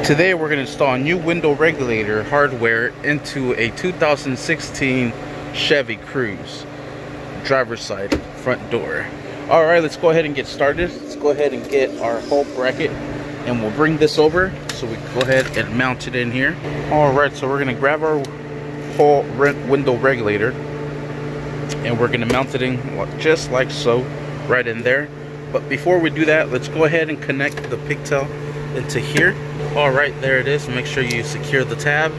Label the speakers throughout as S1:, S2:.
S1: Today we're going to install a new window regulator hardware into a 2016 Chevy Cruze. Driver's side, front door. Alright, let's go ahead and get started. Let's go ahead and get our whole bracket and we'll bring this over so we can go ahead and mount it in here. Alright, so we're going to grab our whole window regulator and we're going to mount it in just like so, right in there. But before we do that, let's go ahead and connect the pigtail into here. Alright, there it is. Make sure you secure the tab.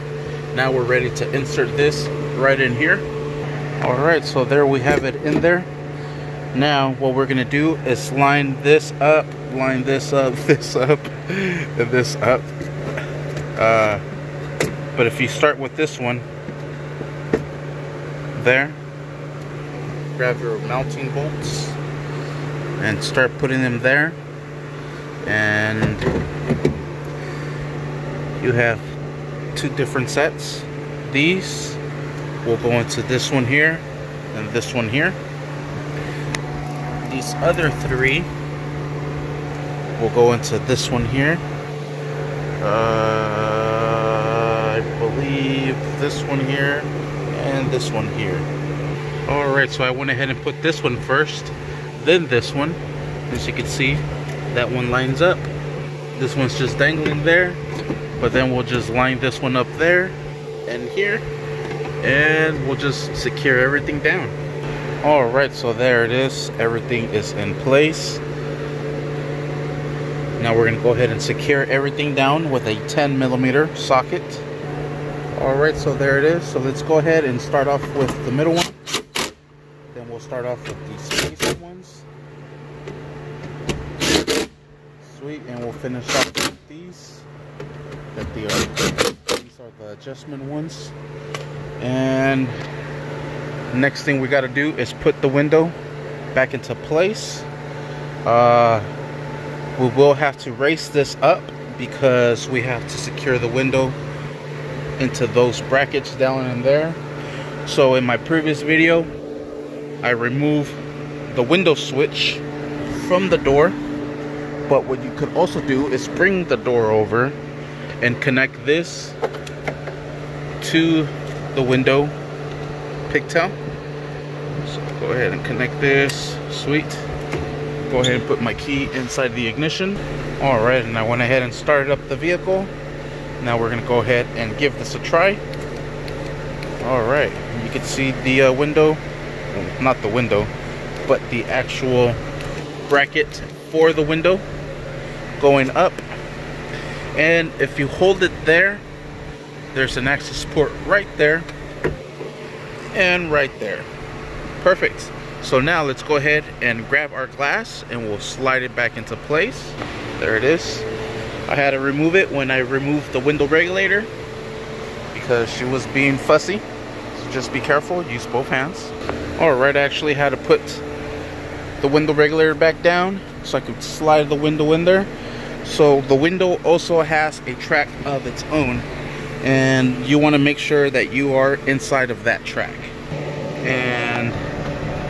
S1: Now we're ready to insert this right in here. Alright, so there we have it in there. Now what we're gonna do is line this up, this up, and this up. But if you start with this one there, grab your mounting bolts and start putting them there, and you have two different sets. These will go into this one here and this one here. These other three will go into this one here. I believe this one here and this one here. Alright, so I went ahead and put this one first, then this one. As you can see, that one lines up. This one's just dangling there, but then we'll just line this one up there and here, and we'll just secure everything down. Alright, so there it is. Everything is in place. Now we're going to go ahead and secure everything down with a 10mm socket. Alright, so there it is. So let's go ahead and start off with the middle one. Then we'll start off with these spacer ones. Sweet, and we'll finish off with these. These are the adjustment ones. And next thing we got to do is put the window back into place. We will have to raise this up because we have to secure the window into those brackets down in there. So in my previous video, I removed the window switch from the door. But what you could also do is bring the door over and connect this to the window pigtail. So go ahead and connect this. Sweet. Go ahead and put my key inside the ignition. Alright, and I went ahead and started up the vehicle. Now we're going to go ahead and give this a try. Alright, you can see the window, well, not the window, but the actual bracket for the window going up. And if you hold it there, there's an access port right there and right there. Perfect. So now let's go ahead and grab our glass and we'll slide it back into place. There it is. I had to remove it when I removed the window regulator because she was being fussy. So just be careful, use both hands. Alright, I actually had to put the window regulator back down so I could slide the window in there. So the window also has a track of its own, and you want to make sure that you are inside of that track. And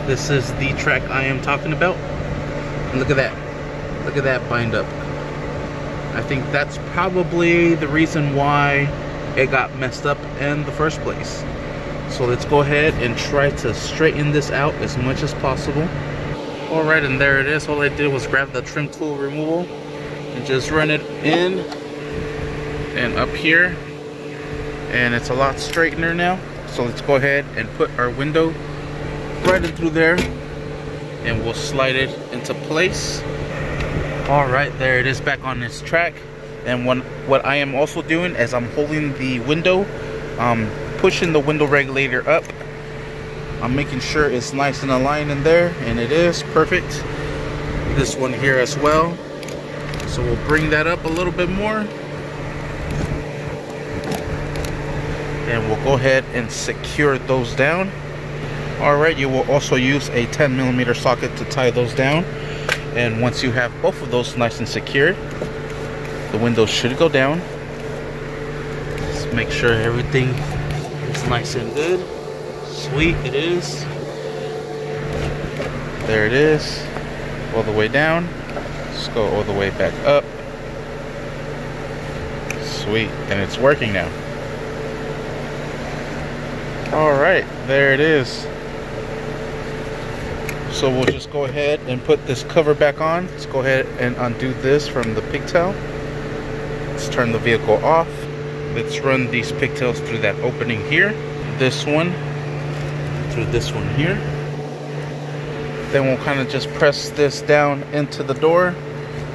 S1: this is the track I am talking about. And look at that. Look at that bind up. I think that's probably the reason why it got messed up in the first place. So let's go ahead and try to straighten this out as much as possible. Alright, and there it is. All I did was grab the trim tool removal and just run it in and up here, and it's a lot straightener now. So let's go ahead and put our window right in through there and we'll slide it into place. Alright, there it is back on its track. And what I am also doing is I'm holding the window, pushing the window regulator up. I'm making sure it's nice and aligned in there, and it is perfect. This one here as well. So we'll bring that up a little bit more. And we'll go ahead and secure those down. Alright, you will also use a 10mm socket to tie those down. And once you have both of those nice and secured, the window should go down. Just make sure everything is nice and good. Sweet, it is. There it is. All the way down. Let's go all the way back up. Sweet, and it's working now. Alright, there it is. So we'll just go ahead and put this cover back on. Let's go ahead and undo this from the pigtail. Let's turn the vehicle off. Let's run these pigtails through that opening here. This one, through this one here. Then we'll kind of just press this down into the door.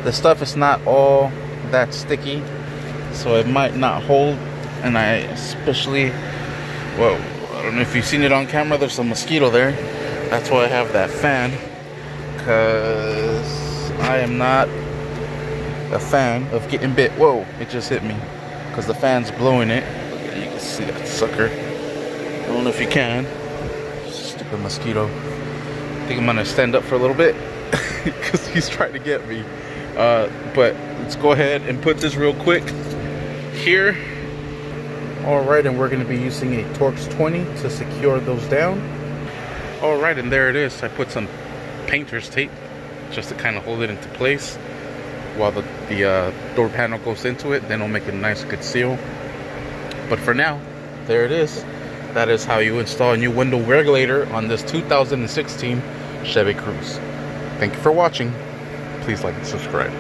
S1: The stuff is not all that sticky, so it might not hold. And I especially, well, I don't know if you've seen it on camera, there's a mosquito there. That's why I have that fan, because I am not a fan of getting bit. Whoa, it just hit me because the fan's blowing it. Look at it, you can see that sucker. I don't know if you can. Stupid mosquito. I think I'm gonna stand up for a little bit because he's trying to get me. But let's go ahead and put this real quick here. Alright, and we're gonna be using a Torx 20 to secure those down. Alright, and there it is. I put some painter's tape just to kind of hold it into place while the door panel goes into it. Then it'll make a nice good seal. But for now, there it is. That is how you install a new window regulator on this 2016 Chevy Cruze. Thank you for watching. Please like and subscribe.